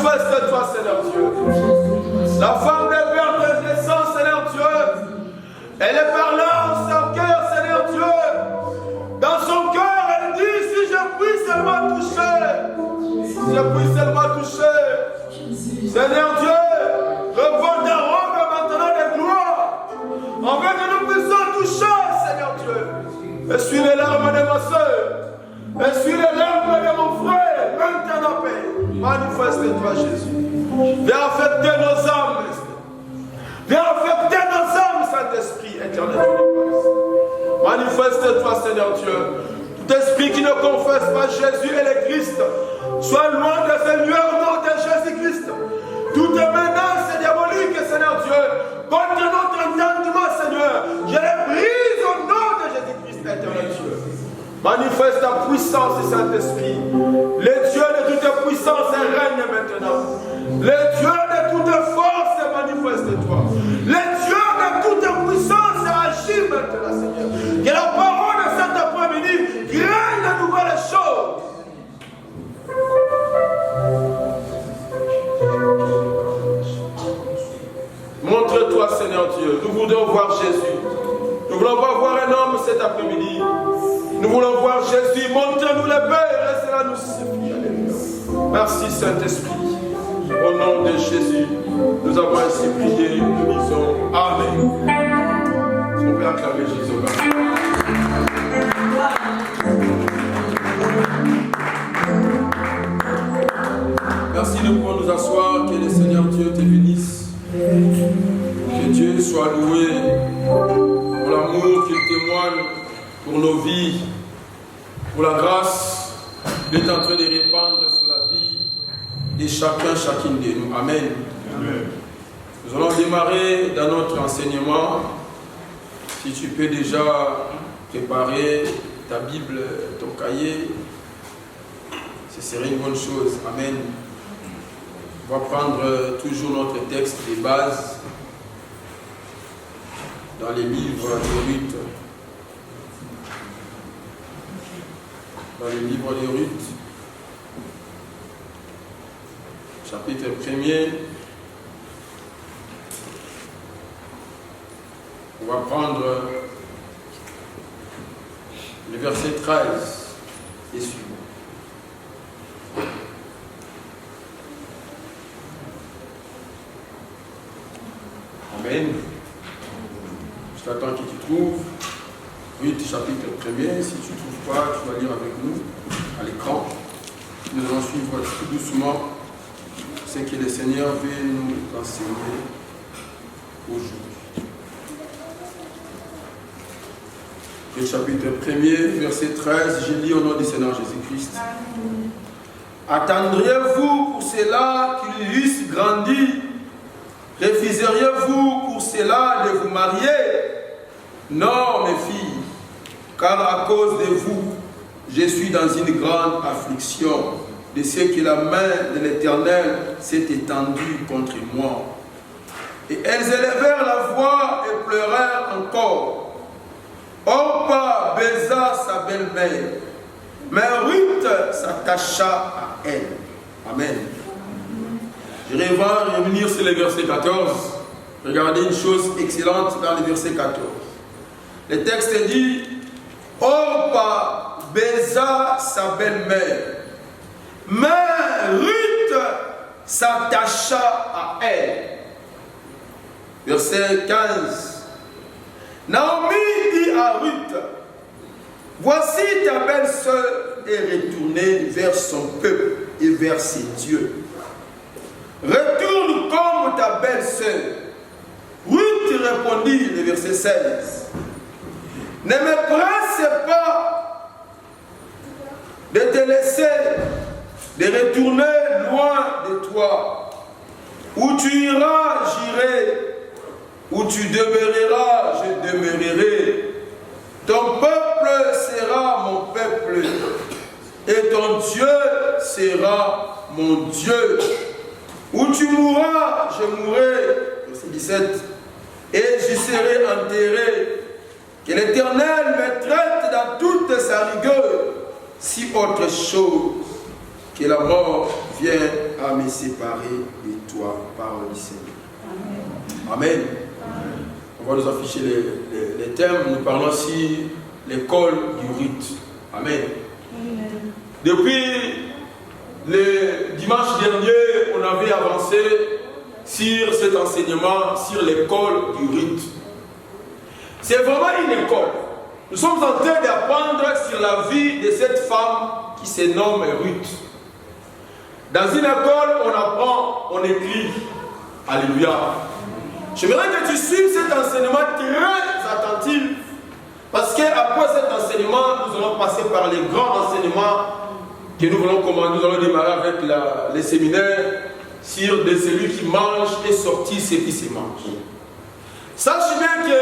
Manifeste-toi, Seigneur Dieu. La femme des pères de naissance, Seigneur Dieu, elle est par là en son cœur, Seigneur Dieu. Dans son cœur, elle dit, si je puis seulement toucher, si je puis seulement toucher, Seigneur Dieu, reprends ta robe maintenant de gloire, afin que nous puissions toucher, Seigneur Dieu. Essuie les larmes de ma soeur, essuie les larmes de mon frère, maintenant paix. Manifeste-toi, Jésus. Viens affecter nos âmes, viens affecter nos âmes, Saint-Esprit éternel. Manifeste-toi, Seigneur Dieu. Tout esprit qui ne confesse pas Jésus et le Christ, sois loin de ce lieu au nom de Jésus-Christ. Toute menace diabolique, Seigneur Dieu, contre notre entendement, Seigneur, je les brise au nom de Jésus-Christ éternel Dieu. Manifeste ta puissance, Saint-Esprit. Le Dieu de toute puissance règne maintenant. Le Dieu de toute force, manifeste-toi. Le Dieu de toute puissance agit maintenant, Seigneur. Que la parole de cet après-midi crée de nouvelles choses. Montre-toi, Seigneur Dieu. Nous voulons voir Jésus. Nous voulons pas voir un homme cet après-midi. Nous voulons voir Jésus. Montre-nous le Père et cela nous suffit. Alléluia. Merci, Saint-Esprit. Au nom de Jésus, nous avons ainsi prié. Nous disons Amen. On peut acclamer Jésus. Merci de pouvoir nous asseoir. Que le Seigneur Dieu te bénisse. Que Dieu soit loué pour l'amour qu'il témoigne pour nos vies, pour la grâce d'être en train de répandre sur la vie de chacun, chacune de nous. Amen. Amen. Nous allons démarrer dans notre enseignement. Si tu peux déjà préparer ta Bible, ton cahier, ce serait une bonne chose. Amen. On va prendre toujours notre texte de base dans les livres de Ruth. Dans le livre de Ruth, chapitre 1er, on va prendre le verset 13 et suivant. Amen. Je t'attends que tu trouves. Ruth, chapitre 1er, si tu ne trouves pas, tu vas lire avec nous à l'écran. Nous allons suivre tout doucement ce que le Seigneur veut nous enseigner aujourd'hui. Ruth, chapitre 1er, verset 13, je lis au nom du Seigneur Jésus-Christ. Attendriez-vous pour cela qu'il eusse grandi? Refuseriez-vous pour cela de vous marier? Non, mes filles, car à cause de vous, je suis dans une grande affliction de ce que la main de l'Éternel s'est étendue contre moi. Et elles élevèrent la voix et pleurèrent encore. Orpa baisa sa belle-mère, mais Ruth s'attacha à elle. Amen. Je vais revenir sur le verset 14. Regardez une chose excellente dans le verset 14. Le texte dit, Orpa baisa sa belle-mère, mais Ruth s'attacha à elle. Verset 15. Naomi dit à Ruth, voici ta belle-sœur est retournée vers son peuple et vers ses dieux. Retourne comme ta belle-sœur. Ruth répondit, le verset 16. Ne me presse pas de te laisser, de retourner loin de toi. Où tu iras, j'irai. Où tu demeureras, je demeurerai. Ton peuple sera mon peuple, et ton Dieu sera mon Dieu. Où tu mourras, je mourrai. Verset 17. Et j'y serai enterré. Que l'Éternel me traite dans toute sa rigueur, si autre chose que la mort vient à me séparer de toi, parole du Seigneur. Amen. On va nous afficher les thèmes. Nous parlons ici l'école du rite. Amen. Depuis le dimanche dernier, on avait avancé sur cet enseignement, sur l'école du rite. C'est vraiment une école. Nous sommes en train d'apprendre sur la vie de cette femme qui se nomme Ruth. Dans une école, on apprend, on écrit. Alléluia. J'aimerais que tu suives cet enseignement très attentif, parce qu'après cet enseignement, nous allons passer par les grands enseignements que nous allons commencer. Nous allons démarrer avec les séminaires sur de celui qui mange et sortir ce qui se mange. Sache bien que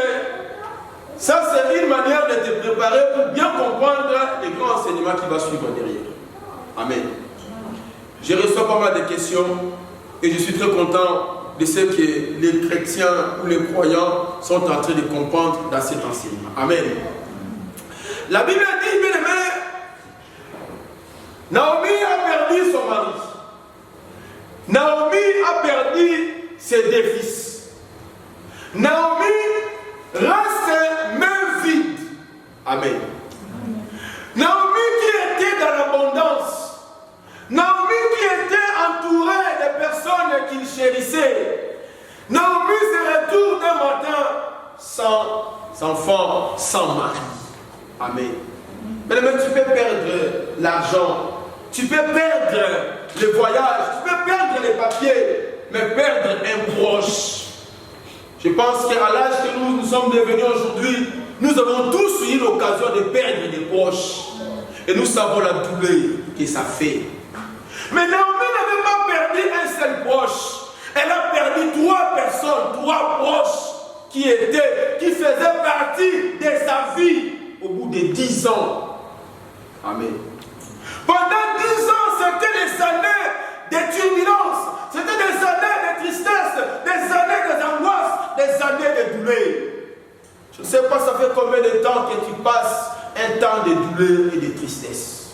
ça, c'est une manière de te préparer pour bien comprendre les grands enseignements qui vont suivre derrière. Amen. Je reçois pas mal de questions et je suis très content de ce que les chrétiens ou les croyants sont en train de comprendre dans cet enseignement. Amen. La Bible dit, bien aimé, Naomi a perdu son mari. Naomi a perdu ses deux fils. Naomi reste main vide. Amen. Naomi qui était dans l'abondance. Naomi qui était entourée de personnes qu'il chérissait. Naomi se retrouve d'un matin sans enfant, sans mari. Amen. Mais tu peux perdre l'argent. Tu peux perdre le voyage. Tu peux perdre les papiers. Mais perdre un proche. Je pense qu'à l'âge que nous sommes devenus aujourd'hui, nous avons tous eu l'occasion de perdre des proches. Et nous savons la douleur que ça fait. Mais Naomi n'avait pas perdu un seul proche. Elle a perdu 3 personnes, 3 proches qui faisaient partie de sa vie au bout de 10 ans. Amen. Pendant 10 ans, c'était des années de turbulence, c'était des années de tristesse, des années d'angoisse, des années de douleur. Je ne sais pas ça fait combien de temps que tu passes un temps de douleur et de tristesse.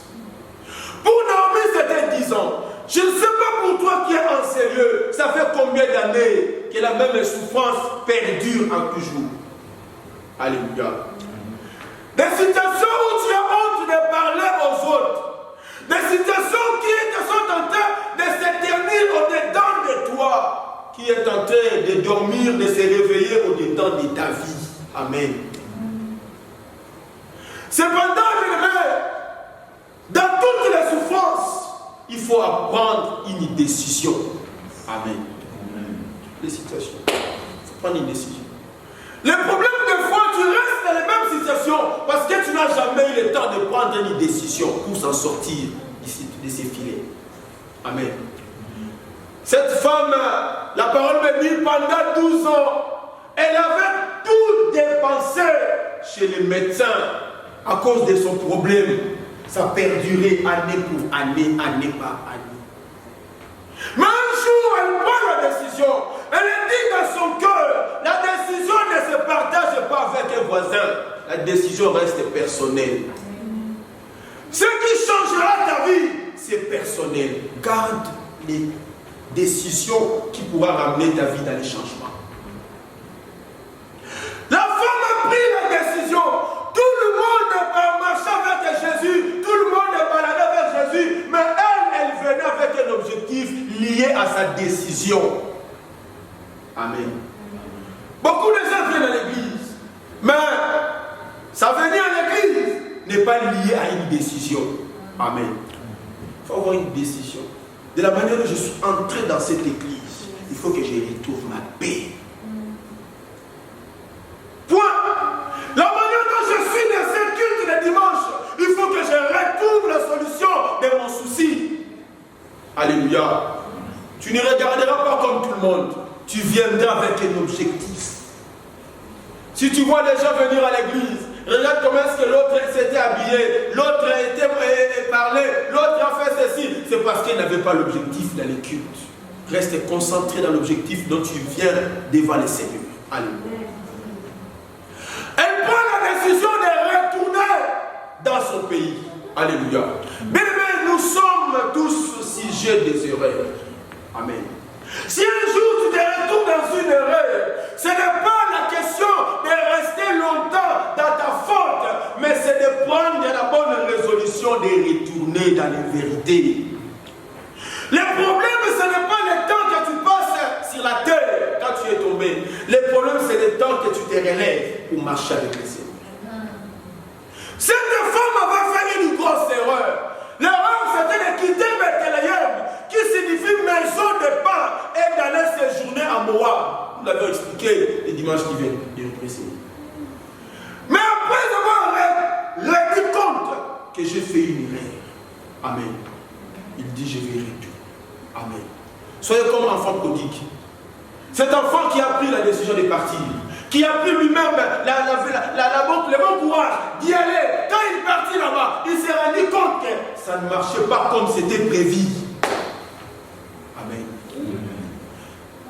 Pour Naomi, c'était 10 ans. Je ne sais pas pour toi qui es en sérieux, ça fait combien d'années que la même souffrance perdure en toujours. Alléluia. Des situations où tu as honte de parler aux autres. Des situations qui sont en train de s'éternir au-dedans de toi, qui est en train de dormir, de se réveiller au-dedans de ta vie. Amen. Cependant, dans toutes les souffrances, il faut apprendre une décision. Amen. Les situations. Il faut prendre une décision. Le problème des fois, tu restes dans les mêmes situations parce que tu n'as jamais eu le temps de prendre une décision pour s'en sortir de ces filets. Amen. Cette femme, la parole me dit, pendant 12 ans, elle avait tout dépensé chez les médecins à cause de son problème. Ça perdurait année pour année, année par année. Mais un jour, elle prend la décision. Elle dit dans son cœur, la décision ne se partage pas avec un voisin. La décision reste personnelle. Ce qui changera ta vie, c'est personnel. Garde les décisions qui pourront ramener ta vie dans les changements. La femme a pris la décision. Tout le monde marchait avec Jésus. Tout le monde baladait avec Jésus. Mais elle venait avec un objectif lié à sa décision. Amen. Beaucoup de gens viennent à l'église. Mais ça venir à l'église n'est pas lié à une décision. Amen. Il faut avoir une décision. De la manière dont je suis entré dans cette église, il faut que je retrouve ma paix. Point. La manière dont je suis dans cette culte de dimanche, il faut que je retrouve la solution de mon souci. Alléluia. Tu ne regarderas pas comme tout le monde. Tu viendras avec un objectif. Si tu vois les gens venir à l'église, regarde comment est-ce que l'autre s'était habillé, l'autre était parlé, l'autre a fait ceci. C'est parce qu'il n'avait pas l'objectif dans les cultes. Reste concentré dans l'objectif dont tu viens devant le Seigneur. Alléluia. Elle prend la décision de retourner dans son pays. Alléluia. Bien aimé, nous sommes tous sujets des erreurs. Amen. Si un jour tu te retrouves dans une erreur, ce n'est pas la question de rester longtemps dans ta faute, mais c'est de prendre la bonne résolution de retourner dans les vérités. Le problème, ce n'est pas le temps que tu passes sur la terre quand tu es tombé. Le problème, c'est le temps que tu te relèves pour marcher avec le Seigneur. Cette femme avait fait une grosse erreur. L'erreur, c'était de quitter Bethléem, qui signifie maison de pain, et d'aller séjourner à Moab. Nous l'avons expliqué le dimanche qui vient de précéder. Mais après avoir rendu compte que j'ai fait une erreur, amen, il dit je vais retourner. Amen. Soyez comme un enfant prodigue. Cet enfant qui a pris la décision de partir, qui a pris lui-même le bon courage d'y aller. Quand il est parti là-bas, il s'est rendu compte que ça ne marchait pas comme c'était prévu. Amen.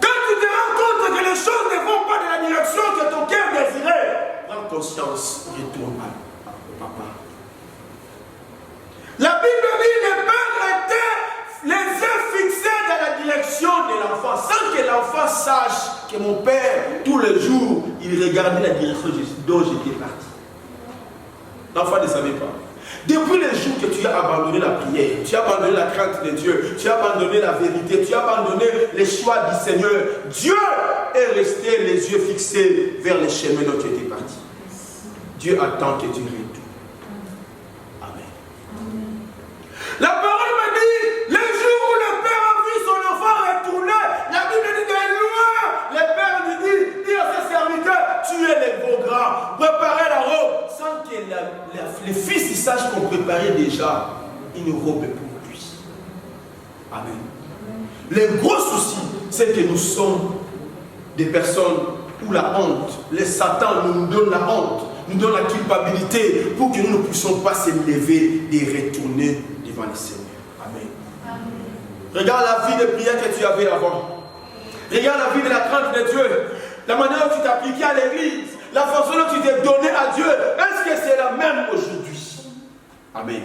Quand tu te rends compte que les choses ne vont pas dans la direction que ton cœur désirait, prends conscience, retourne au papa. La Bible dit les pères étaient les yeux fixés dans la direction de l'enfant, sans que l'enfant sache que mon père, tous les jours, il regardait la direction dont j'étais parti. L'enfant ne savait pas. Depuis le jour que tu as abandonné la prière, tu as abandonné la crainte de Dieu, tu as abandonné la vérité, tu as abandonné les choix du Seigneur, Dieu est resté les yeux fixés vers les chemins dont tu étais parti. Dieu attend que tu retournes. Amen. La parole me dit, le jour où le père a vu son enfant retourner, la Bible dit de loin, le père lui dit à ses serviteurs, tuez les beaux grands, préparez la robe, sans que les fils ils sachent qu'on préparait déjà une robe pour lui. Amen. Le gros souci, c'est que nous sommes des personnes où la honte, les satans nous donnent la honte, nous donnent la culpabilité pour que nous ne puissions pas s'élever et retourner devant le Seigneur. Amen. Amen. Regarde la vie de prière que tu avais avant. Regarde la vie de la crainte de Dieu. La manière dont tu t'appliquais à l'église. La façon dont tu t'es donné à Dieu. Est-ce que c'est la même aujourd'hui? Amen.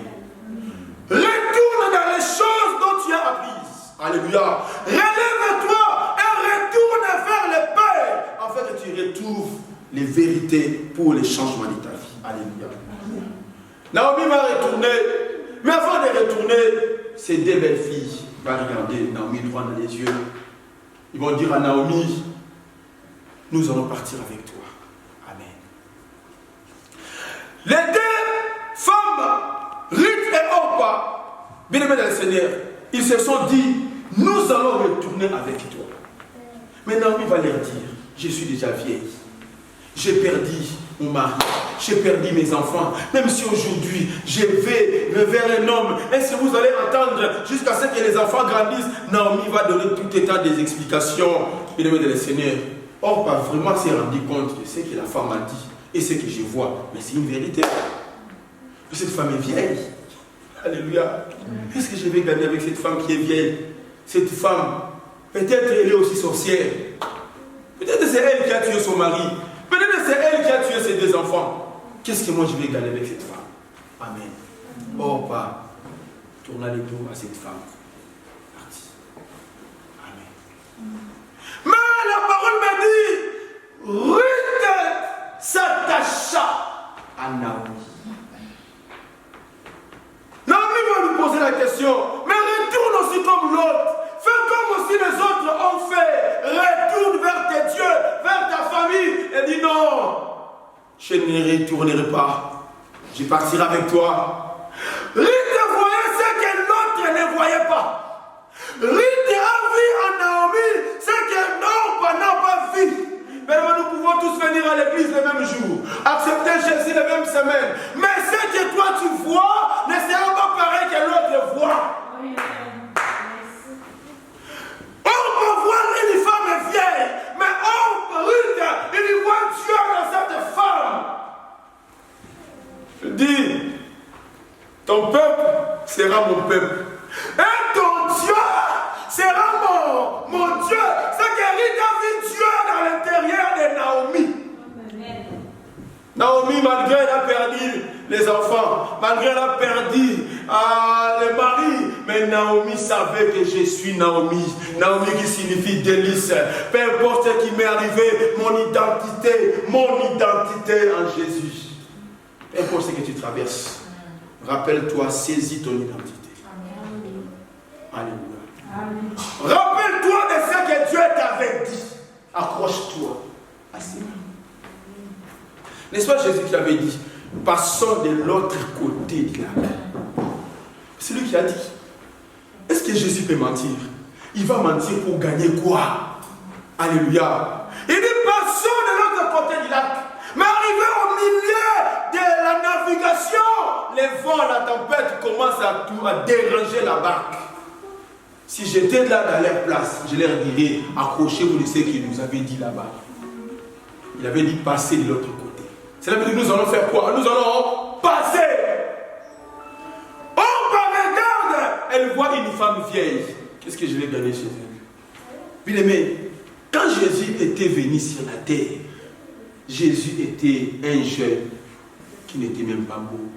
Retourne dans les choses dont tu as apprises. Alléluia. Relève-toi et retourne vers le Père afin que tu retrouves les vérités pour les changements de ta vie. Alléluia. Naomi va retourner. Mais avant de retourner, ces deux belles filles vont regarder Naomi droit dans les yeux. Ils vont dire à Naomi, nous allons partir avec toi. Amen. Les deux femmes, Ruth et Orpa, bien-aimés dans le Seigneur, ils se sont dit, nous allons retourner avec toi. Mais Naomi va leur dire, je suis déjà vieille. J'ai perdu mon mari, j'ai perdu mes enfants. Même si aujourd'hui je vais vers un homme, est-ce que vous allez entendre jusqu'à ce que les enfants grandissent? Naomi va donner tout état des explications. Bien-aimés dans le Seigneur, Orpa vraiment s'est rendu compte de ce que la femme a dit et ce que je vois. Mais c'est une vérité. Cette femme est vieille. Alléluia. Qu'est-ce que je vais gagner avec cette femme qui est vieille? Cette femme, peut-être elle est aussi sorcière. Peut-être c'est elle qui a tué son mari. Peut-être c'est elle qui a tué ses deux enfants. Qu'est-ce que moi je vais gagner avec cette femme? Amen. Orpa tourna les dos à cette femme. Parti. Amen. Mais la parole m'a dit, Ruth s'attacha à Naomi. Naomi va nous poser la question, mais retourne aussi comme l'autre. Fais comme aussi les autres ont fait. Retourne vers tes dieux, vers ta famille. Et dis non, je ne retournerai pas. Je partirai avec toi. Ruth voyait ce que l'autre ne voyait pas. Ruth a vu en Naomi ce que Orpa n'a pas vu. Mais nous pouvons tous venir à l'église le même jour, accepter Jésus la même semaine. Mais ce que toi tu vois ne sera pas pareil que l'autre voit. On peut voir une femme vieille, mais Ruth, il voit Dieu dans cette femme. Il dit, ton peuple sera mon peuple. Et ton Dieu sera mon Dieu. C'est que Ruth a vu Dieu dans l'intérieur de Naomi. Naomi, malgré elle a perdu les enfants, malgré elle a perdu les maris, Mais Naomi savait que je suis Naomi. Naomi qui signifie délice. Peu importe ce qui m'est arrivé, mon identité en Jésus. Peu importe ce que tu traverses, rappelle-toi, saisis ton identité. Alléluia. Rappelle-toi de ce que Dieu t'avait dit. Accroche-toi à cela. N'est-ce pas Jésus qui avait dit, passons de l'autre côté du lac. C'est lui qui a dit. Est-ce que Jésus peut mentir? Il va mentir pour gagner quoi? Alléluia. Il dit, passons de l'autre côté du lac. Mais arrivé au milieu de la navigation, les vents, la tempête commencent à déranger la barque. Si j'étais là dans leur place, je leur dirais, accrochez-vous de ce qu'il nous avait dit là-bas. Il avait dit, passez de l'autre côté. C'est là que nous allons faire quoi? Nous allons passer. Oh, par regarde, elle voit une femme vieille. Qu'est-ce que je vais gagner chez elle? Bien aimé, quand Jésus était venu sur la terre, Jésus était un jeune qui n'était même pas beau.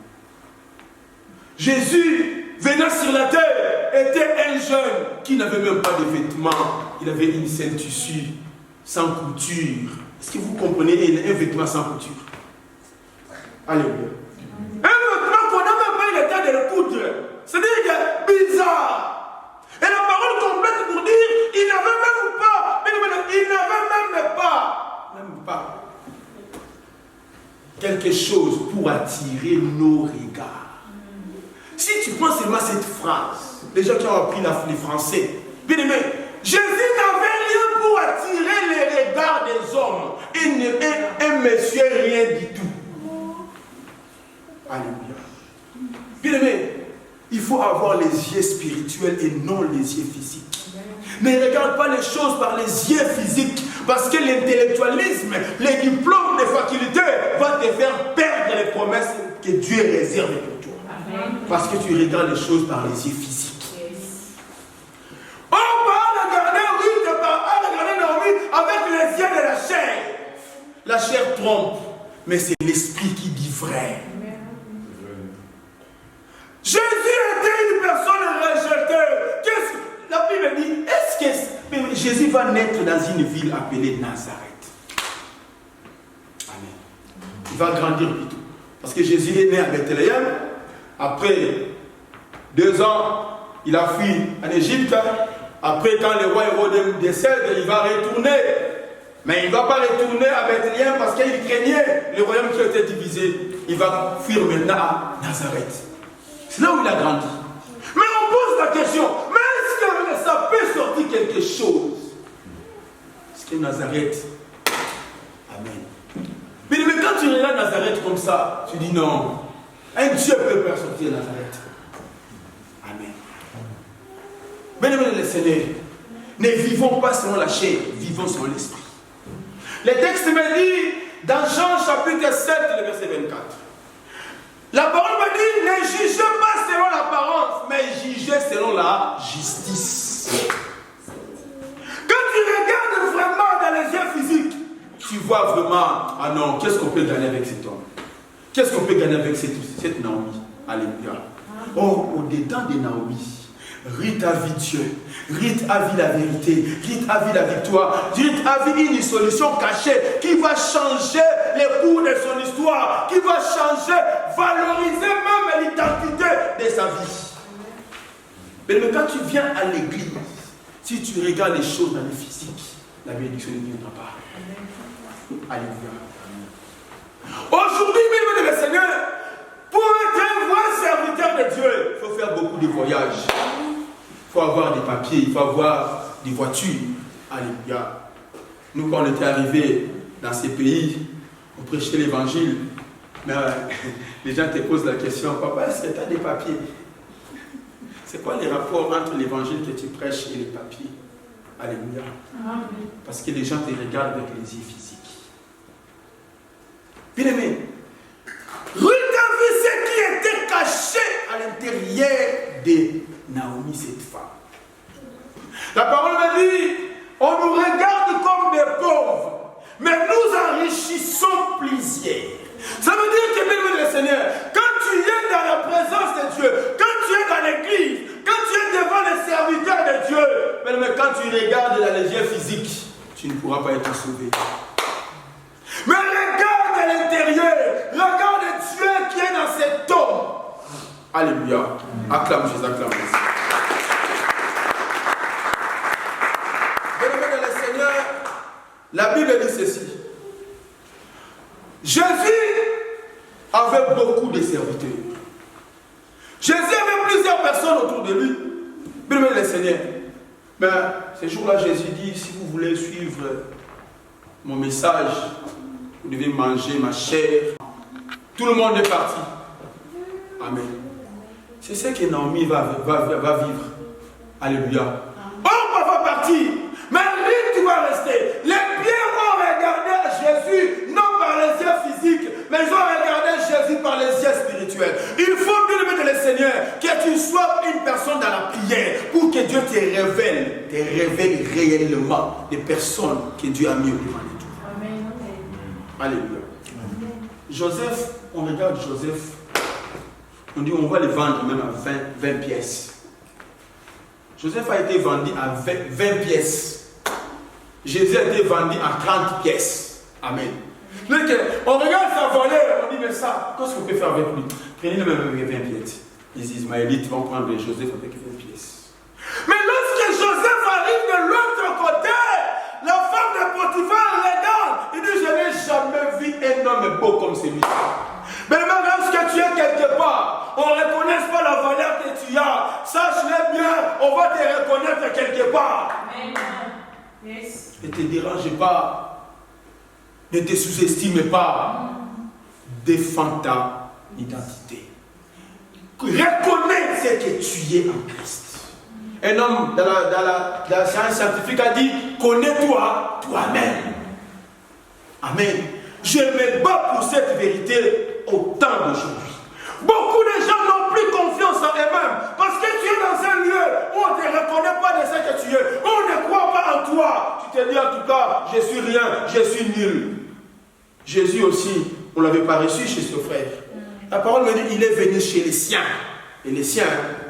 Jésus, venant sur la terre, était un jeune qui n'avait même pas de vêtements. Il avait une seule tissu sans couture. Est-ce que vous comprenez un vêtement sans couture? Alléluia. Un vêtement qu'on n'a même pas eu le temps de le coudre. C'est-à-dire que c'est bizarre. Et la parole complète pour dire, il n'avait même pas quelque chose pour attirer nos regards. Si tu prends seulement cette phrase, les gens qui ont appris les français, bien aimé, Jésus n'avait rien pour attirer les regards des hommes. Un monsieur, rien du tout. Alléluia. Bien aimé, il faut avoir les yeux spirituels et non les yeux physiques. Ne regarde pas les choses par les yeux physiques, parce que l'intellectualisme, les diplômes, les facultés vont te faire perdre les promesses que Dieu réserve pour toi. Amen. Parce que tu regardes les choses par les yeux physiques. Yes. On va regarder Naomi avec les yeux de la chair. La chair trompe, mais c'est l'esprit qui dit vrai. Amen. Jésus était une personne rejetée. La Bible dit, est-ce que Jésus va naître dans une ville appelée Nazareth? Amen. Il va grandir plutôt. Parce que Jésus est né à Bethléem. Après 2 ans, il a fui en Égypte. Après, quand le roi Hérode décède, il va retourner. Mais il ne va pas retourner à Bethléem parce qu'il craignait le royaume qui était divisé. Il va fuir maintenant à Nazareth. C'est là où il a grandi. Mais on pose la question, mais est-ce que ça peut sortir quelque chose? Est-ce que Nazareth? Amen. Mais quand tu regardes Nazareth comme ça, tu dis non. Un Dieu peut faire sortir Nazareth. Amen. Bien-aimés les Seigneurs, ne vivons pas selon la chair, vivons selon l'esprit. Le texte me dit, dans Jean chapitre 7, le verset 24. La parole me dit, ne jugez pas selon l'apparence, mais jugez selon la justice. Quand tu regardes vraiment dans les yeux physiques, tu vois vraiment, ah non, qu'est-ce qu'on peut gagner avec cet homme? Qu'est-ce qu'on peut gagner avec cette Naomi? Alléluia. Oh, au-dedans de Naomi, Ruth a vu Dieu, Ruth a vu la vérité, Ruth a vu la victoire, Ruth a vu une solution cachée qui va changer les cours de son histoire, qui va changer, valoriser même l'identité de sa vie. Mais quand tu viens à l'église, si tu regardes les choses dans le physique, la bénédiction ne viendra pas. Alléluia. Aujourd'hui, bien aimé Seigneur, pour être un vrai serviteur de Dieu, il faut faire beaucoup de voyages. Il faut avoir des papiers, il faut avoir des voitures. Alléluia. Nous, quand on était arrivés dans ces pays, on prêchait l'évangile. Mais les gens te posent la question, papa, est-ce que tu as des papiers? C'est quoi les rapports entre l'évangile que tu prêches et les papiers? Alléluia. Parce que les gens te regardent avec les yeux physiques. Bien aimé, Ruth a vu ce qui était caché à l'intérieur de Naomi, cette femme. La parole me dit, on nous regarde comme des pauvres, mais nous enrichissons plusieurs. Ça veut dire que, bien aimé le Seigneur, quand tu es dans la présence de Dieu, quand tu es dans l'église, quand tu es Mais quand tu regardes la légère physique, tu ne pourras pas être sauvé. Mais regarde à l'intérieur, regarde Dieu qui est dans cet homme. Alléluia. Acclame Jésus, acclame Jésus. Bien-aimés dans le Seigneur, la Bible dit ceci. Jésus avait beaucoup de serviteurs. Jésus avait plusieurs personnes autour de lui. Bien-aimés dans le Seigneur. Mais ce jour-là, Jésus dit, si vous voulez suivre mon message, vous devez manger ma chair. Tout le monde est parti. Amen. C'est ce que Naomi va vivre. Alléluia. On va partir. Mais lui, tu vas rester. Les pierres ont regardé Jésus, non par les yeux physiques, mais ils ont regardé Jésus par les yeux spirituels. Il faut, bien aimé de le Seigneur, que tu sois une personne dans la prière pour que Dieu te révèle réellement les personnes que Dieu a mis au devant de toi. Amen. Alléluia. Amen. Joseph, on regarde Joseph, on dit on va le vendre même à 20 pièces. Joseph a été vendu à 20 pièces. Jésus a été vendu à 30 pièces. Amen. Donc, on regarde sa valeur, on dit mais ça, qu'est-ce qu'on peut faire avec lui? Prenez-le même avec 20 pièces. Les Ismaélites vont prendre Joseph avec 20 pièces. Mais lorsque Joseph arrive de l'autre côté, la femme de Potiphar regarde. Il dit je n'ai jamais vu un homme beau comme celui-là. Mais même lorsque tu es quelque part, on ne reconnaisse pas la valeur que tu as. Sache-le bien, on va te reconnaître quelque part. Amen. Yes. Ne te dérange pas. Ne te sous-estime pas. Défends ta identité. Reconnais ce que tu es en Christ. Un homme dans la science scientifique a dit, connais-toi toi-même. Amen. Je me bats pour cette vérité au temps d'aujourd'hui. Beaucoup de gens n'ont plus confiance en eux-mêmes parce que tu es dans un lieu où on ne te reconnaît pas de ce que tu es. On ne croit pas en toi. Tu te dis en tout cas, je suis rien, je suis nul. Jésus aussi, on ne l'avait pas reçu chez ce frère. La parole me dit, il est venu chez les siens. Et les siens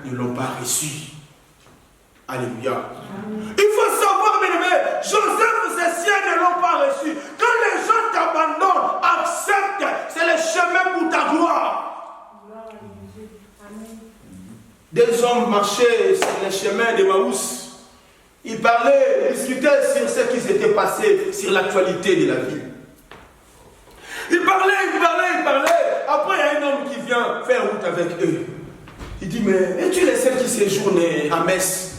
ne l'ont pas reçu. Alléluia. Il faut savoir, bien aimé, Joseph, ses siens ne l'ont pas reçu. Quand les gens t'abandonnent, accepte, c'est le chemin pour ta gloire. Des hommes marchaient sur les chemins d'Emmaüs. Ils parlaient, ils discutaient sur ce qui s'était passé, sur l'actualité de la vie. Ils parlaient. Après, il y a un homme qui vient faire route avec eux. Il dit, mais es-tu le seul qui séjourne à Metz?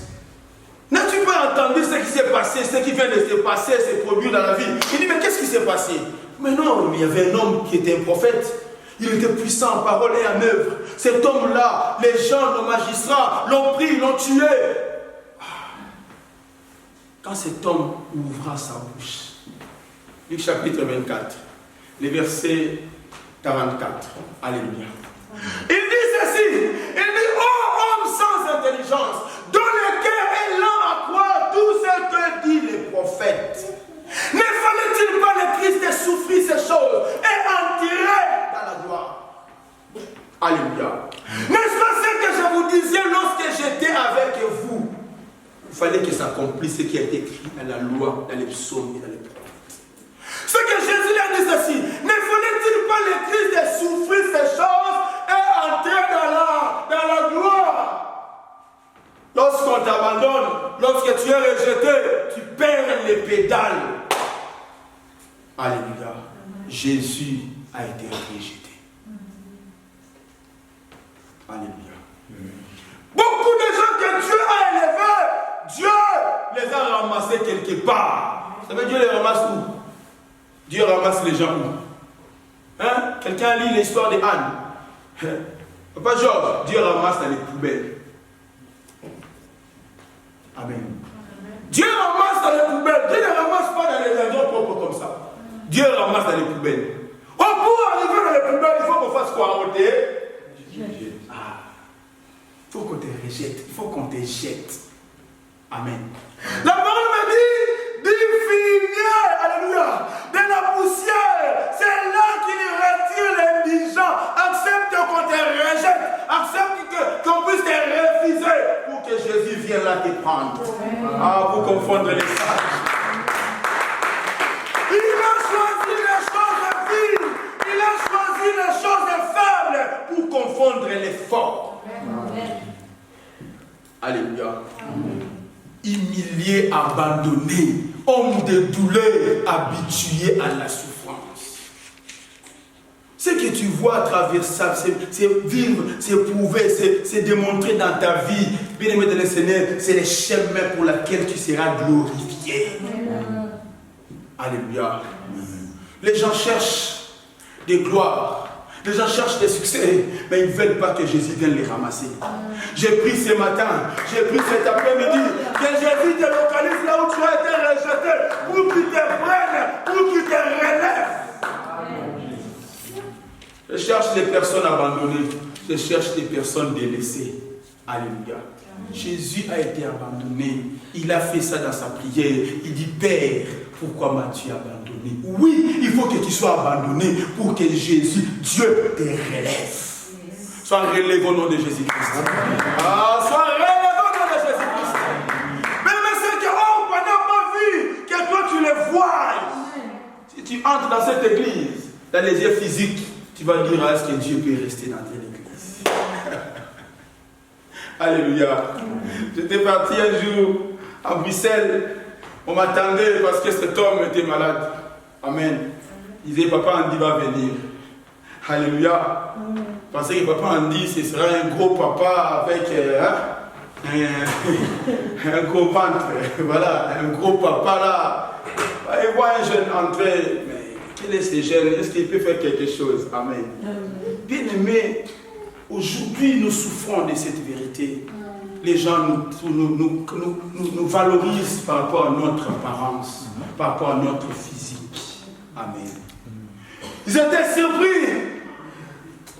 N'as-tu pas entendu ce qui s'est passé, ce qui vient de se passer, se produire dans la vie? Il dit, mais qu'est-ce qui s'est passé? Mais non, il y avait un homme qui était un prophète. Il était puissant en parole et en œuvre. Cet homme-là, les gens, nos magistrats, l'ont pris, l'ont tué. Quand cet homme ouvra sa bouche, Luc chapitre 24, les versets 44. Alléluia. Il dit ceci, il dit, ô homme sans intelligence, dont le cœur est lent à croire tout ce que disent les prophètes. Ne fallait-il pas le Christ souffrir ces choses et entrer dans la gloire? Alléluia. N'est-ce pas ce que je vous disais lorsque j'étais avec vous? Il fallait que s'accomplisse ce qui a été écrit dans la loi, dans les psaumes et dans les prophètes. Ce que Jésus a dit ceci, ne fallait-il pas le Christ souffrir ces choses et entrer dans la gloire? Lorsqu'on t'abandonne, lorsque tu es rejeté, tu perds les pédales. Alléluia. Jésus a été rejeté. Alléluia. Beaucoup de gens que Dieu a élevés, Dieu les a ramassés quelque part. Ça veut dire Dieu les ramasse où? Dieu ramasse les gens où? Hein? Quelqu'un lit l'histoire de Anne. Papa Georges, Dieu ramasse dans les poubelles. Amen. Dieu ramasse dans les poubelles. Dieu ne ramasse pas dans les endroits propres comme ça. Dieu ramasse dans les poubelles. Oh, pour arriver dans les poubelles, il faut qu'on fasse quoi? Il faut qu'on te rejette. Il faut qu'on te jette. Amen. La parole me dit, alléluia, de la poussière. C'est là qu'il retire l'indigent. Accepte qu'on te rejette. Accepte qu'on puisse te refuser pour que Jésus vienne là te prendre. Ah, pour confondre les sages. Il a choisi les choses viles. Il a choisi les choses faibles pour confondre les forts. Alléluia. Humilié, abandonné, homme de douleur, habitué à la souffrance. Ce que tu vois à travers ça, c'est vivre, c'est prouver, c'est démontrer dans ta vie, bien aimé de le Seigneur, c'est les chemins pour lesquels tu seras glorifié. Alléluia. Les gens cherchent des gloires. Les gens cherchent des succès, mais ils ne veulent pas que Jésus vienne les ramasser. J'ai pris ce matin, j'ai pris cet après-midi, que Jésus te localise là où tu as été rejeté, pour qu'il te prenne, pour qu'il te relève. Je cherche les personnes abandonnées, je cherche les personnes délaissées. Alléluia. Jésus a été abandonné, il a fait ça dans sa prière. Il dit, Père, pourquoi m'as-tu abandonné? Oui, il faut que tu sois abandonné pour que Jésus, Dieu, te relève. Sois relevé au nom de Jésus-Christ. Ah, sois relevé au nom de Jésus-Christ. Mais c'est que, oh, pendant ma vie, que toi tu les vois. Si tu entres dans cette église, dans les yeux physiques, tu vas dire, est-ce que Dieu peut rester dans telle église? Alléluia. J'étais parti un jour à Bruxelles. On m'attendait parce que cet homme était malade. Amen. Il disait, papa Andy va venir. Alléluia. Parce que papa Andy, ce sera un gros papa avec un gros ventre. Voilà, un gros papa là. Il voit un jeune entrer. Mais quel est ce jeune? Est-ce qu'il peut faire quelque chose? Amen. Bien aimé, aujourd'hui nous souffrons de cette vérité. Les gens nous valorisent par rapport à notre apparence, par rapport à notre physique. Amen. Ils étaient surpris.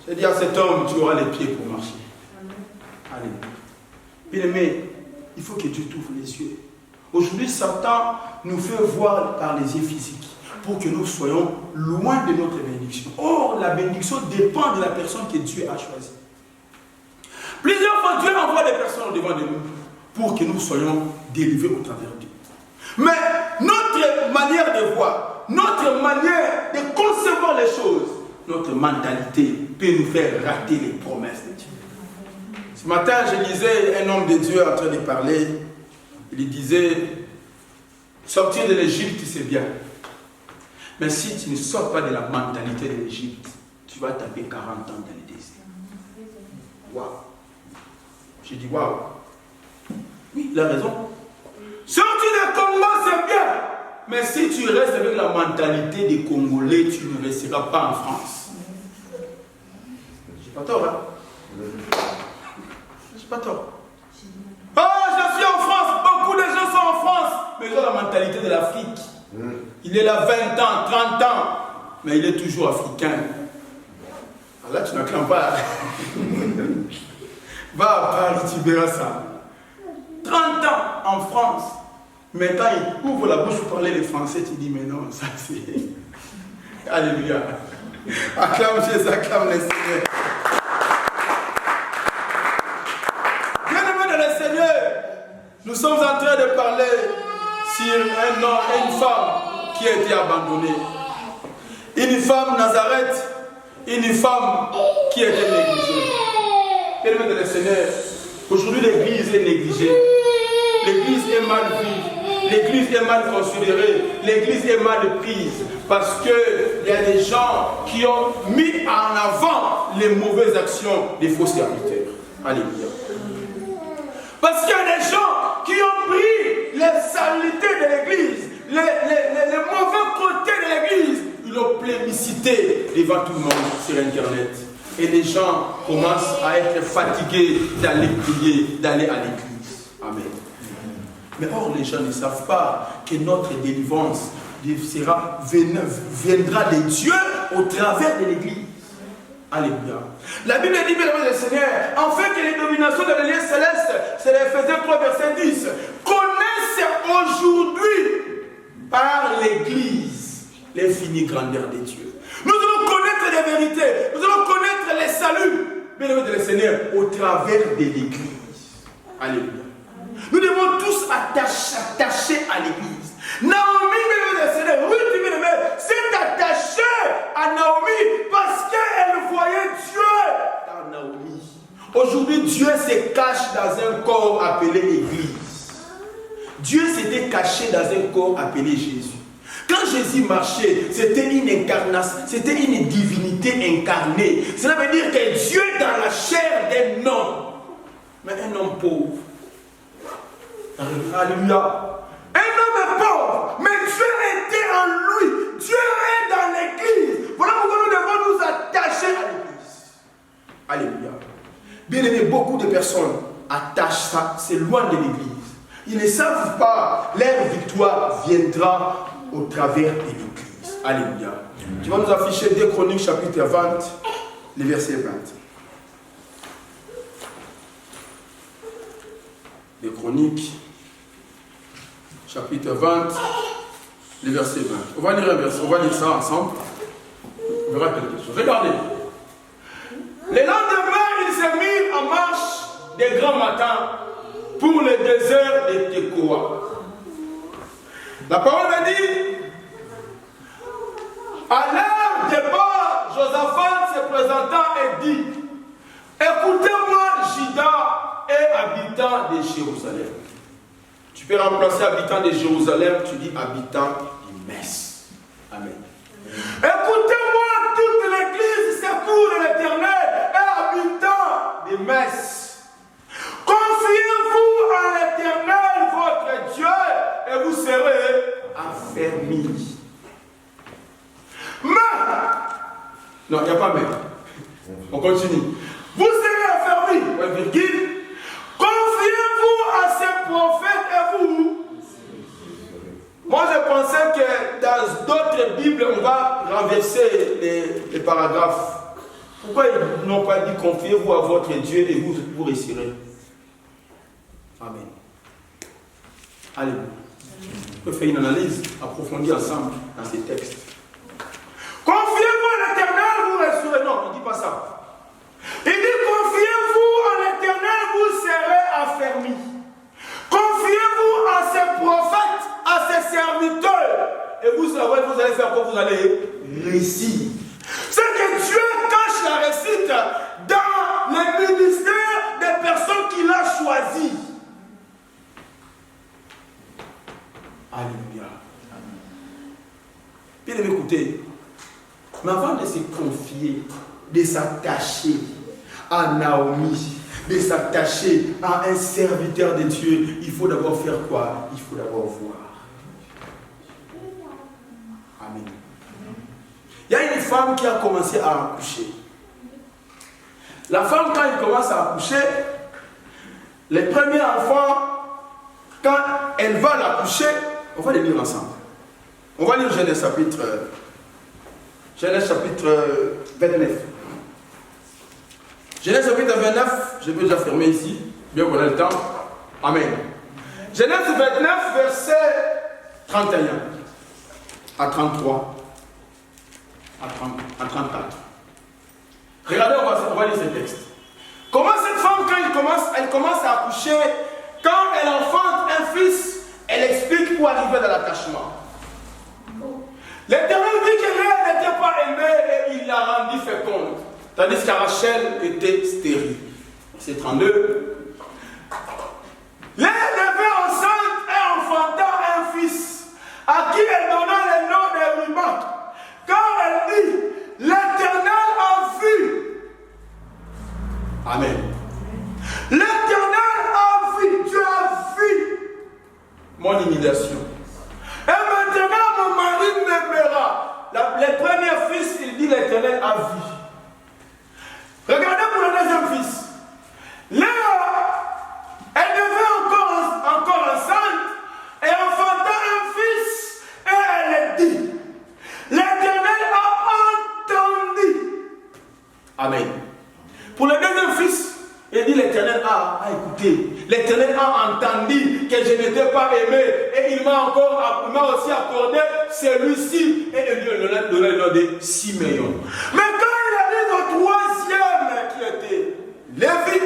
J'ai dit à cet homme, tu auras les pieds pour marcher. Allez. Bien aimé, il faut que Dieu t'ouvre les yeux. Aujourd'hui, Satan nous fait voir par les yeux physiques pour que nous soyons loin de notre bénédiction. Or, la bénédiction dépend de la personne que Dieu a choisie. Plusieurs fois, Dieu envoie des personnes au devant de nous pour que nous soyons délivrés au travers d'eux. Mais notre manière de voir, notre manière de concevoir les choses, notre mentalité peut nous faire rater les promesses de Dieu. Ce matin, je lisais un homme de Dieu en train de parler. Il disait, sortir de l'Égypte, c'est bien. Mais si tu ne sors pas de la mentalité de l'Égypte, tu vas taper 40 ans dans le désert. Waouh! J'ai dit, waouh! Oui, il a raison. Sortir des Congo, c'est bien. Mais si tu restes avec la mentalité des Congolais, tu ne resteras pas en France. J'ai pas tort, hein? J'ai pas tort. Oh, je suis en France. Beaucoup de gens sont en France. Mais ils ont la mentalité de l'Afrique. Il est là 20 ans, 30 ans. Mais il est toujours africain. Alors là, tu n'acclames pas. Va à Paris, tu verras ça. 30 ans en France. Maintenant, il ouvre la bouche pour parler les Français. Tu dis, mais non, ça c'est... Alléluia. Acclame Jésus, acclame le Seigneur. Bien-aimés dans le Seigneur, nous sommes en train de parler sur un homme et une femme qui a été abandonnée. Une femme Nazareth, une femme qui a été négligée. Bien-aimés dans le Seigneur, aujourd'hui l'église est négligée. L'église est mal vue. L'église est mal considérée. L'église est mal prise. Parce qu'il y a des gens qui ont mis en avant les mauvaises actions des faux serviteurs. Alléluia. Parce qu'il y a des gens qui ont pris les saletés de l'église, les mauvais côtés de l'église. Ils l'ont plébiscité devant tout le monde sur Internet. Et les gens commencent à être fatigués d'aller prier, d'aller à l'église. Amen. Mais or, les gens ne savent pas que notre délivrance viendra de Dieu au travers de l'église. Alléluia. La Bible dit, bien le Seigneur, en fait que les dominations de l'Église céleste, c'est l'Éphésiens 3, verset 10, connaissent aujourd'hui par l'église l'infinie grandeur de Dieu. Nous allons connaître les vérités, nous allons connaître les saluts, bien le Seigneur, au travers de l'église. Alléluia. Nous devons tous s'attacher à l'église. Naomi, Ruth, s'est attachée à Naomi parce qu'elle voyait Dieu dans Naomi. Aujourd'hui, Dieu se cache dans un corps appelé Église. Dieu s'était caché dans un corps appelé Jésus. Quand Jésus marchait, c'était une incarnation, c'était une divinité incarnée. Cela veut dire que Dieu est dans la chair d'un homme, mais un homme pauvre. Alléluia. Un homme pauvre, mais Dieu était en lui. Dieu est dans l'église. Voilà pourquoi nous devons nous attacher à l'église. Alléluia. Bien aimé, beaucoup de personnes attachent ça, c'est loin de l'église. Ils ne savent pas, leur victoire viendra au travers de l'église. Alléluia. Tu vas nous afficher 2 Chroniques chapitre 20, le verset 20. 2 Chroniques chapitre 20, le verset 20. On va lire un verset, on va lire ça ensemble. On verra quelque chose. Regardez. Le lendemain, il s'est mis en marche des grands matins pour le désert de Tekoa. La parole me dit, à l'heure des bas, Josaphat se présenta et dit, écoutez-moi, Juda et habitants de Jérusalem. Tu peux remplacer habitant de Jérusalem, tu dis habitant de Metz. Amen. Écoutez-moi, toute l'église, c'est pour l'Éternel et habitant de Metz. Confiez-vous en l'Éternel, votre Dieu, et vous serez affermis. Mais, non, il n'y a pas mais. On continue. Vous serez affermis, virgule. Confiez-vous à ces prophètes et vous. Moi, je pensais que dans d'autres Bibles, on va renverser les paragraphes. Pourquoi ils n'ont pas dit confiez-vous à votre Dieu et vous réussirez? Amen. Alléluia. On peut faire une analyse approfondie ensemble dans ces textes. Confiez-vous à l'Éternel, vous réussirez. Non, il ne dit pas ça. Il dit confiez-vous à l'Éternel, vous serez affermis. Confiez-vous à ses prophètes, à ses serviteurs, et vous allez faire quoi? Vous allez réussir. C'est que Dieu cache la réussite dans les ministères des personnes qu'il a choisies. Alléluia. Bien aimé, écoutez, mais avant de se confier, de s'attacher à Naomi, de s'attacher à un serviteur de Dieu, il faut d'abord faire quoi? Il faut d'abord voir. Amen. Il y a une femme qui a commencé à accoucher. La femme, quand elle commence à accoucher, les premiers enfants, quand elle va l'accoucher, on va les lire ensemble. On va lire Genèse chapitre 29. Genèse chapitre 29, je peux déjà fermer ici, bien qu'on ait le temps. Amen. Genèse 29, verset 31 à 33 à 34. Regardez, on va lire ce texte. Comment cette femme, quand elle commence à accoucher, quand elle enfante un fils, elle explique où arriver dans l'attachement. L'Éternel dit qu'elle n'était pas aimée et il l'a rendue féconde. Tandis que Rachel était stérile. Verset 32. Léa devint enceinte et enfanta un fils, à qui elle donna le nom de Ruben. Car elle dit, l'Éternel a vu. Amen. L'Éternel a vu, Dieu a vu mon humiliation. Et maintenant mon mari m'aimera. Le premier fils, il dit l'Éternel a vu. Regardez pour le deuxième fils. Léa, elle devait encore enceinte et enfanta un fils et elle dit, l'Éternel a entendu. Amen. Pour le deuxième fils, il dit l'Éternel a écouté. L'Éternel a entendu que je n'étais pas aimé et il m'a aussi accordé celui-ci et il lui a donné le nom de Siméon. Mais quand il arrive au troisième qui était Lévi,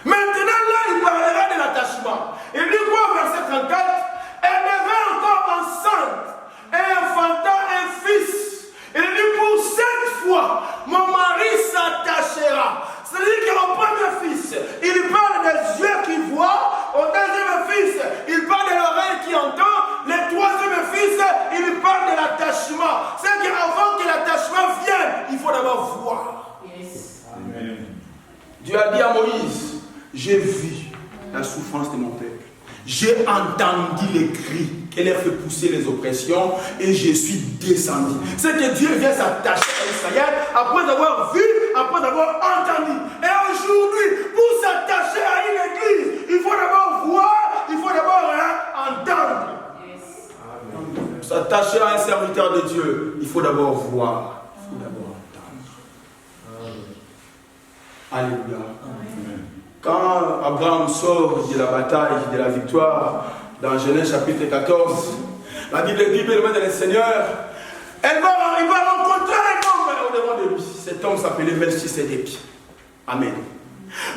maintenant là il parlera de l'attachement. attachement. Il dit quoi, verset 34? Elle devint encore enceinte et enfanta un fils. Il dit pour cette fois, mon mari s'attachera. C'est-à-dire qu'au premier fils, il parle des yeux qui voient. Au deuxième fils, il parle de l'oreille qui entend. Le troisième fils, il parle de l'attachement. C'est qu'avant que l'attachement vienne, il faut d'abord voir. Yes. Amen. Dieu a dit à Moïse, j'ai vu la souffrance de mon peuple. J'ai entendu les cris qu'elle a fait pousser les oppressions et je suis descendu. C'est que Dieu vient s'attacher à Israël après avoir vu, après avoir entendu. Et aujourd'hui, pour s'attacher à une église, il faut d'abord voir, il faut d'abord entendre. Yes. Pour s'attacher à un serviteur de Dieu, il faut d'abord voir, il faut d'abord entendre. Alléluia. Quand Abraham sort de la bataille, de la victoire, dans Genèse chapitre 14, la Bible dit, le main de Seigneur, il va rencontrer un homme au-devant de lui. Cet homme s'appelait Melchisedec. Amen.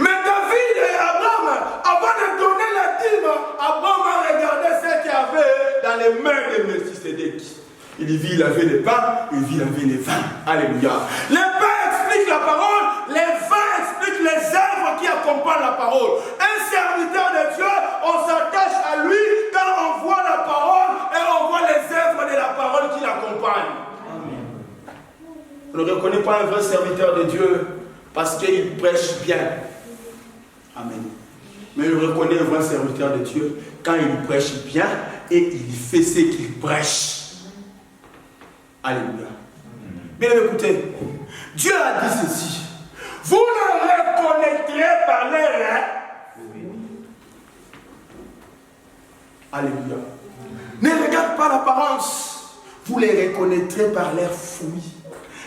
Mais David et Abraham, avant de donner la dîme, Abraham a regardé ce qu'il y avait dans les mains de Melchisedec. Il vit, il avait les pains, il vit, il avait les vins. Alléluia. Les pains expliquent la parole, les vins expliquent les œuvres qui accompagnent la parole. Un serviteur de Dieu, on s'attache à lui quand on voit la parole et on voit les œuvres de la parole qui l'accompagnent. On ne reconnaît pas un vrai serviteur de Dieu parce qu'il prêche bien. Amen. Mais on reconnaît un vrai serviteur de Dieu quand il prêche bien et il fait ce qu'il prêche. Alléluia. Bien écoutez, Dieu a dit ceci. Vous le reconnaîtrez par les reins. Alléluia. Ne regarde pas l'apparence. Vous les reconnaîtrez par leurs fruits.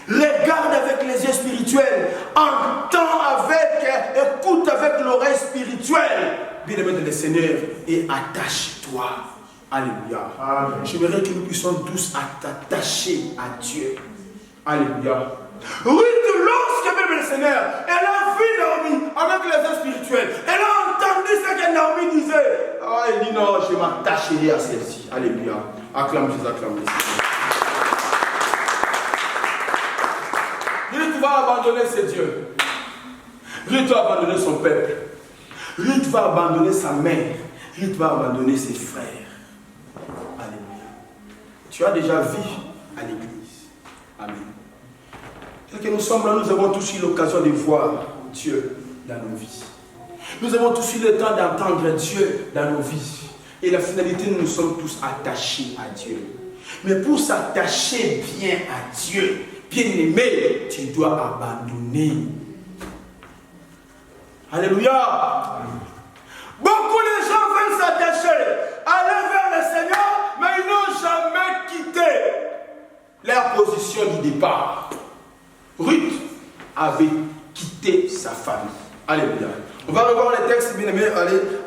Regarde avec les yeux spirituels. Entends avec, écoute avec l'oreille spirituelle. Bien-aimé de le Seigneur, et attache-toi. Alléluia. Amen. J'aimerais que nous puissions tous t'attacher à Dieu. Alléluia. Ruth, lorsque même le Seigneur, elle a vu Naomi avec les yeux spirituels. Elle a entendu ce que Naomi disait. Ah, elle dit non, je m'attacherai à celle-ci. Alléluia. Acclame Jésus, acclame Jésus. Ruth va abandonner ses dieux. Ruth va abandonner son peuple. Ruth va abandonner sa mère. Ruth va abandonner ses frères. Alléluia. Tu as déjà vu à l'église. Amen. Tel que nous sommes là, nous avons tous eu l'occasion de voir Dieu dans nos vies. Nous avons tous eu le temps d'entendre Dieu dans nos vies. Et la finalité, nous sommes tous attachés à Dieu. Mais pour s'attacher bien à Dieu, bien aimé, tu dois abandonner. Alléluia. Beaucoup de gens veulent s'attacher, aller vers le Seigneur, mais ils n'ont jamais quitté leur position du départ. Ruth avait quitté sa famille. Alléluia. On va revoir les textes, bien aimés.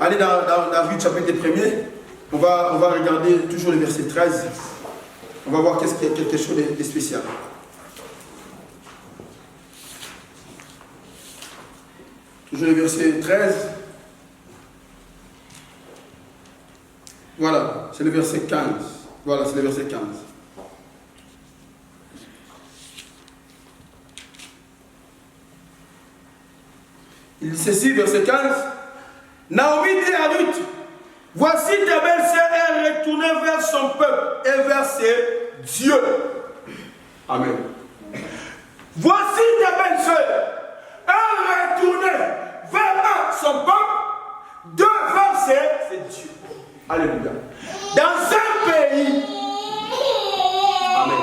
Allez dans Ruth chapitre 1er. On va regarder toujours le verset 13. On va voir quelque chose de spécial. Toujours le verset 13. Voilà, c'est le verset 15. Voilà, c'est le verset 15. Il dit ceci, verset 15. Naomi dit à Ruth, voici ta belle-sœur est retournée vers son peuple et vers ses dieux. Amen. Voici ta belle-sœur est retournée vers son peuple, vers ses dieux. Alléluia. Dans un pays, amen.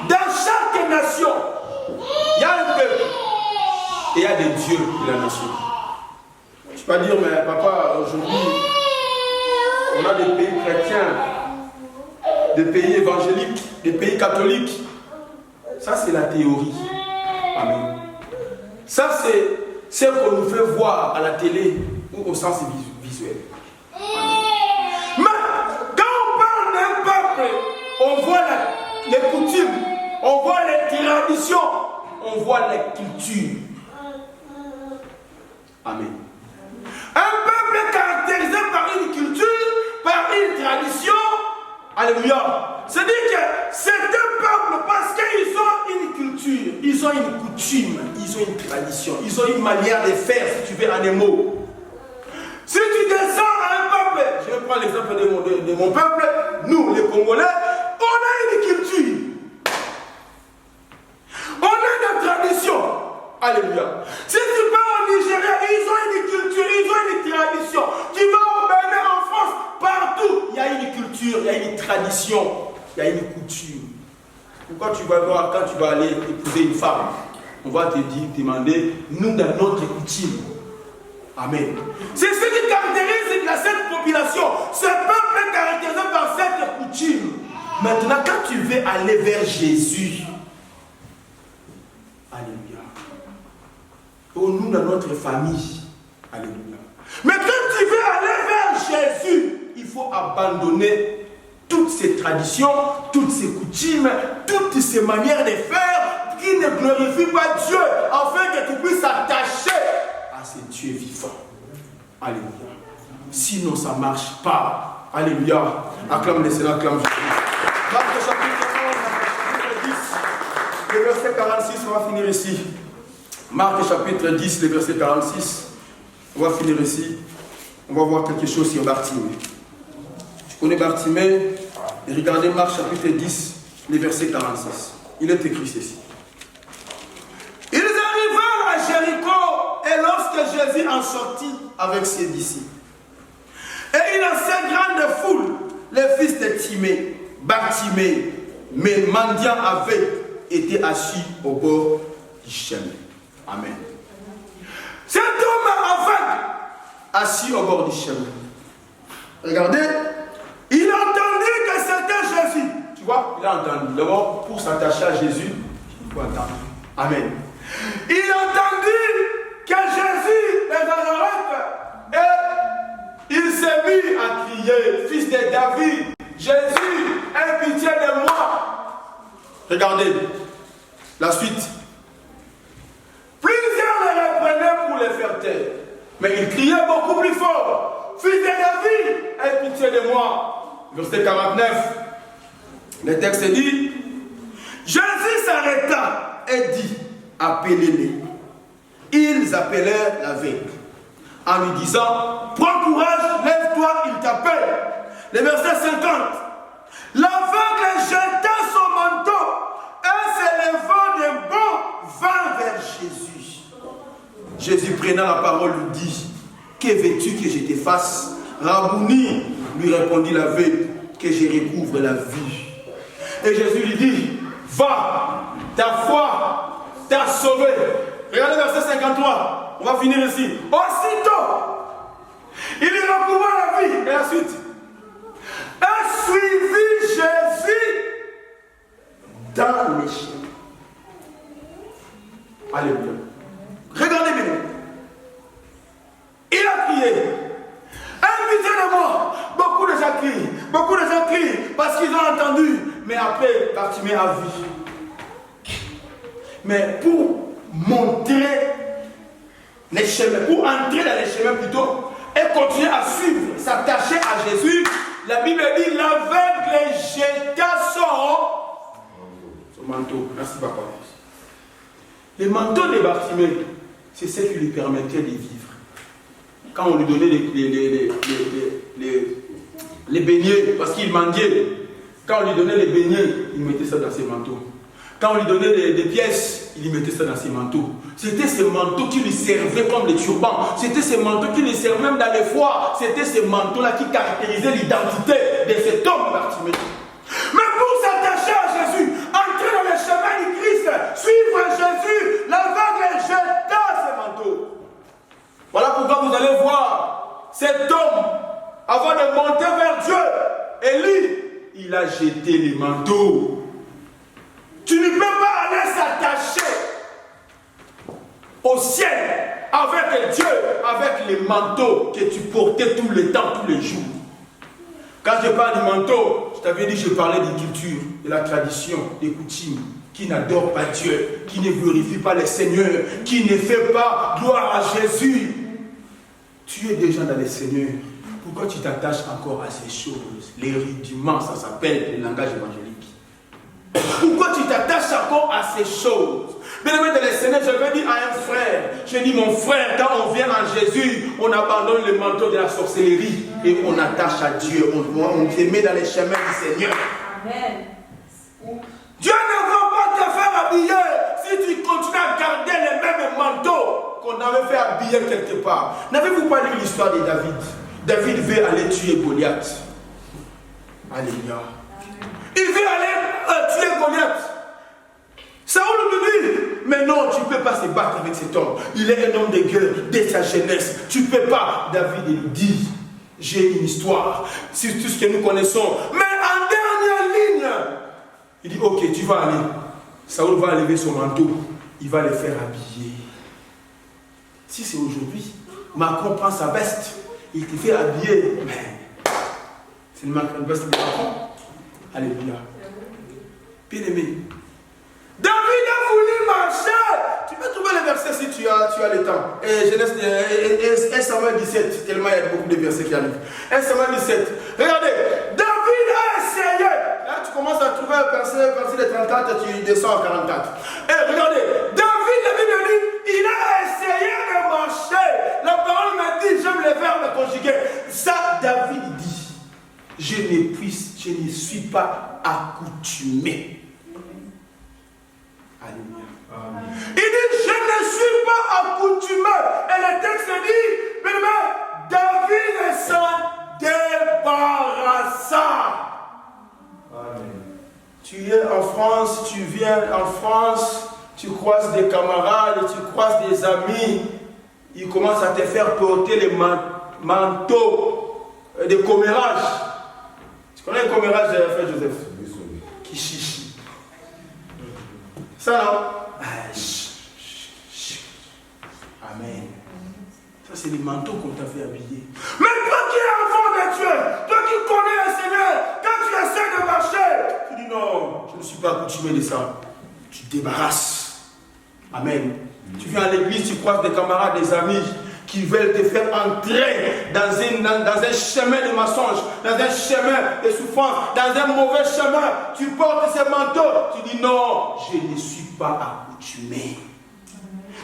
Dans chaque nation, il y a un peuple et il y a des dieux de la nation. Je ne peux pas dire, mais papa, aujourd'hui, on a des pays chrétiens, des pays évangéliques, des pays catholiques. Ça, c'est la théorie. Amen. Ça, c'est ce qu'on nous fait voir à la télé ou au sens visuel. Mais quand on parle d'un peuple, on voit les coutumes, on voit les traditions, on voit les cultures. Amen. Un peuple est caractérisé Alléluia. C'est-à-dire que c'est un peuple parce qu'ils ont une culture, ils ont une coutume, ils ont une tradition, ils ont une manière de faire, si tu veux, en un mot. Si tu descends à un peuple, je vais prendre l'exemple de mon peuple, nous les Congolais, on a une culture. On a des traditions. Alléluia. Si tu vas au Nigeria, ils ont une culture, ils ont une tradition. Tu vas au Bénin, en France, partout, il y a une culture, il y a une tradition, il y a une coutume. Pourquoi tu vas voir, quand tu vas aller épouser une femme, on va te demander, nous dans notre coutume. Amen. C'est ce qui caractérise cette population. Ce peuple est caractérisé par cette coutume. Maintenant, quand tu veux aller vers Jésus, alléluia. Oh, nous dans notre famille, alléluia. Mais quand tu veux aller vers Jésus, il faut abandonner toutes ces traditions, toutes ces coutumes, toutes ces manières de faire qui ne glorifient pas Dieu, afin que tu puisses t'attacher à ce Dieu vivant. Alléluia. Sinon, ça ne marche pas. Alléluia. Acclame le Seigneur, acclame Jésus. Marc chapitre 10, le verset 46, on va finir ici. Marc chapitre 10, le verset 46. On va finir ici. On va voir quelque chose sur Bartimée. Tu connais Bartimée? Regardez Marc chapitre 10, le verset 46. Il est écrit ceci. Ils arrivèrent à Jéricho et lorsque Jésus en sortit avec ses disciples, et une assez grande foule, les fils de Timée, Bartimée, mais mendiant avait été assis au bord du chemin. Amen. Cet homme aveugle, assis au bord du chemin. Regardez, il a entendu que c'était Jésus. Tu vois, il a entendu. D'abord, pour s'attacher à Jésus, il faut attendre. Amen. Il a entendu que Jésus est dans la route et il s'est mis à crier, fils de David, Jésus, aie pitié de moi. Regardez la suite. Plusieurs le reprenaient pour le faire taire, mais il criait beaucoup plus fort, fils de David, aie pitié de moi. Verset 49, le texte dit, Jésus s'arrêta et dit, appelez-les. Ils appelèrent l'aveugle en lui disant, prends courage, lève-toi, il t'appelle. Le verset 50, l'aveugle jeta son manteau et s'élevant d'un bond vint vers Jésus. Jésus prenant la parole lui dit, que veux-tu que je te fasse? Rabouni, lui répondit l'aveugle, que je recouvre la vue. Et Jésus lui dit, va, ta foi t'a sauvé. Regardez le verset 53, on va finir ici. Aussitôt, il lui recouvra la vie. Et la suite. Et suivit Jésus dans les chemins. Alléluia. Regardez bien. Il a crié. Aie pitié de moi. Beaucoup de gens crient. Beaucoup de gens crient parce qu'ils ont entendu. Mais après, Bartimée a vu. Mais pour montrer les chemins, pour entrer dans les chemins plutôt, et continuer à suivre, s'attacher à Jésus, la Bible dit l'aveugle jeta son manteau. Merci papa. Le manteau de Bartimée, c'est ce qui lui permettait de vivre. Quand on lui donnait les beignets, parce qu'il mendiait, quand on lui donnait les beignets, il mettait ça dans ses manteaux. Quand on lui donnait des pièces, il mettait ça dans ses manteaux. C'était ces manteaux qui lui servaient comme les turbans. C'était ces manteaux qui lui servaient même dans les foires. C'était ces manteaux-là qui caractérisaient l'identité de cet homme Bartimée. Mais pour s'attacher à Jésus, entrer dans le chemin du Christ, suivre Jésus, l'aveugle jeta ses manteaux. Voilà pourquoi vous allez voir cet homme, avant de monter vers Dieu, Élie, il a jeté les manteaux. Tu ne peux pas aller s'attacher au ciel avec Dieu, avec les manteaux que tu portais tout le temps, tous les jours. Quand je parle du manteau, je t'avais dit que je parlais des cultures, de la tradition, des coutumes, qui n'adorent pas Dieu, qui ne glorifient pas le Seigneur, qui ne fait pas gloire à Jésus. Tu es déjà dans le Seigneur pour Pourquoi tu t'attaches encore à ces choses? Les rudiments, ça s'appelle le langage évangélique. Pourquoi tu t'attaches encore à ces choses? Bien-aimé de le Seigneur, je vais dire à un frère, je dis mon frère, quand on vient en Jésus, on abandonne le manteau de la sorcellerie et on attache à Dieu, on se met dans les chemins du Seigneur. Amen. Dieu ne va pas te faire habiller si tu continues à garder les mêmes manteaux qu'on avait fait habiller quelque part. N'avez-vous pas lu l'histoire de David? David veut aller tuer Goliath. Alléluia. Il veut aller tuer Goliath. Saoul lui dit, mais non, tu ne peux pas se battre avec cet homme. Il est un homme de guerre dès sa jeunesse. Tu ne peux pas. David lui dit, j'ai une histoire. C'est tout ce que nous connaissons. Mais en dernière ligne, il dit, ok, tu vas aller. Saoul va lever son manteau. Il va le faire habiller. Si c'est aujourd'hui, Macron prend sa veste. Il te fait habiller. Mais c'est une veste de Macron. Alléluia. Bien aimé. David a voulu marcher. Tu peux trouver les versets si tu as le temps. Et Genèse 1 Samuel 17, tellement il y a beaucoup de versets qui arrivent. 1 Samuel 17. Regardez, David a essayé. Là, tu commences à trouver un verset de 34, tu descends à 44. Et regardez, David, la Bible dit, il a essayé de marcher. La parole me dit, j'aime les verbes conjugués. Ça, David dit, je ne suis pas accoutumé. Alléluia. Amen. Il dit, je ne suis pas accoutumé. Et le texte dit, mais David s'en débarrassa. Amen. Tu es en France, tu viens en France, tu croises des camarades, tu croises des amis, ils commencent à te faire porter les manteaux de commérage. Tu connais le commérage de frère Joseph? Qui chiche. Ça non? Amen. Ça c'est les manteaux qu'on t'a fait habiller. Mais toi qui es enfant de Dieu, toi qui connais le Seigneur, quand tu essaies de marcher, tu dis non, je ne suis pas accoutumé de ça. Tu te débarrasses. Amen. Tu viens à l'église, tu croises des camarades, des amis qui veulent te faire entrer dans un chemin de mensonge, dans un chemin de souffrance, dans un mauvais chemin. Tu portes ces manteaux, tu dis non, je ne suis pas accoutumé.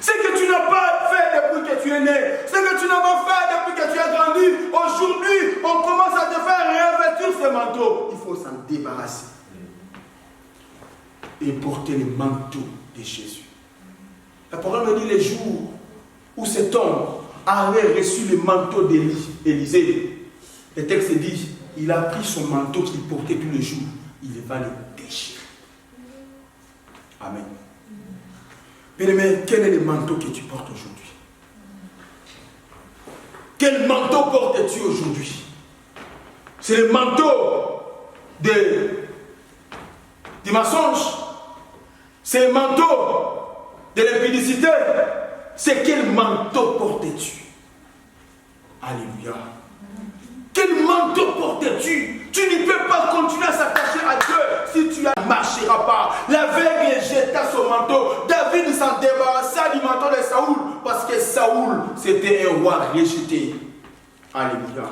Ce que tu n'as pas fait depuis que tu es né, ce que tu n'as pas fait depuis que tu as grandi, aujourd'hui, on commence à te faire revêtir ces manteaux. Il faut s'en débarrasser et porter le manteau de Jésus. La parole me dit les jours où cet homme avait reçu le manteau d'Élisée. Le texte dit, il a pris son manteau qu'il portait tous les jours, il va le déchirer. Amen. Bien-aimé, quel est le manteau que tu portes aujourd'hui? Quel manteau portes-tu aujourd'hui? C'est le manteau des mensonges. C'est le manteau de l'impudicité. C'est quel manteau portes-tu? Alléluia. Quel manteau portes-tu? Tu ne peux pas continuer à s'attacher à Dieu si tu ne marcheras pas. L'aveugle jeta son manteau. David s'en débarrassa du manteau de Saoul parce que Saoul, c'était un roi rejeté. Alléluia.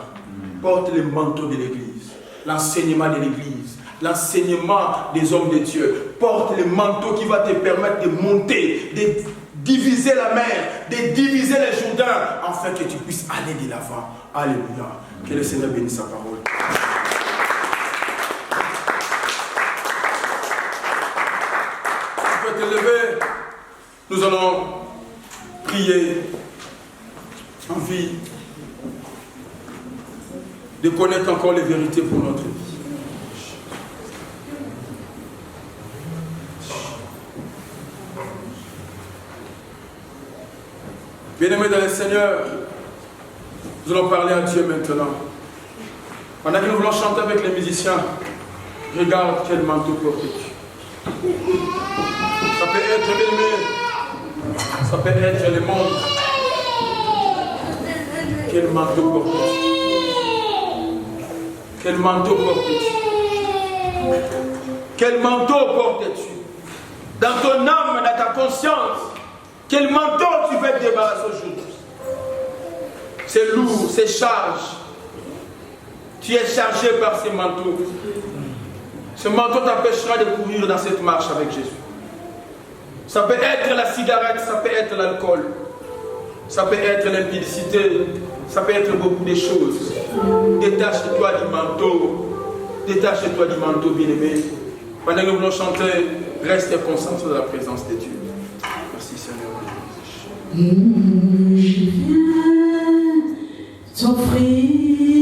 Porte le manteau de l'église, l'enseignement de l'église, l'enseignement des hommes de Dieu. Porte le manteau qui va te permettre de monter, de diviser la mer, de diviser les Jourdains, afin que tu puisses aller de l'avant. Alléluia. Que le Seigneur bénisse sa parole. Tu peux te lever. Nous allons prier en vie de connaître encore les vérités pour notre vie. Bien-aimés dans le Seigneur, nous allons parler à Dieu maintenant. Pendant que nous voulons chanter avec les musiciens, regarde quel manteau portes-tu. Ça peut être bien-aimé, ça peut être le monde. Quel manteau portes-tu? Quel manteau portes-tu? Quel manteau portes-tu? Dans ton âme, dans ta conscience, quel manteau tu veux te débarrasser aujourd'hui? C'est lourd, c'est charge. Tu es chargé par ces manteaux. Ce manteau t'empêchera de courir dans cette marche avec Jésus. Ça peut être la cigarette, ça peut être l'alcool, ça peut être l'impudicité, ça peut être beaucoup de choses. Détache-toi du manteau. Détache-toi du manteau, bien-aimé. Pendant que nous voulons chanter, reste concentré dans la présence de Dieu. Merci Seigneur. Je viens t'offrir